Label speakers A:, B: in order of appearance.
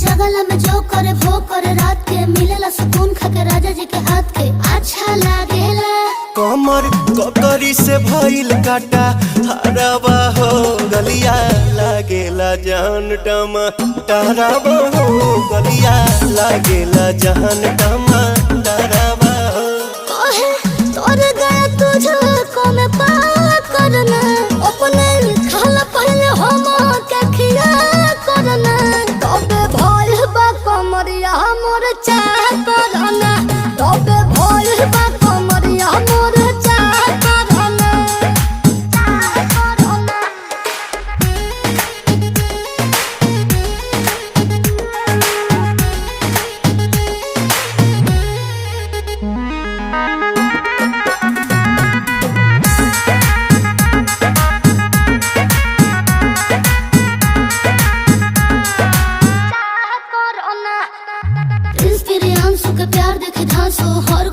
A: जगला में जो करे वो करे रात के मिलेला सुकून खाके राजा जी के हाथ के अच्छा लागेला।
B: कमर ककरी से भइल काटा हराबा हो गलिया लागेला जान टमा डराबा हो गलिया लागेला जान टमा डराबा हो।
A: कहे तोर गया तुझको मैं पार करना अपने खाला पहले हम के खिया करना तबे भइल बा कमरिया मोर चाह करना तबे भइल बा कमरिया मोर चाह करना चाह करना। प्रिंस प्रियांशु के प्यार देखे धांसो हर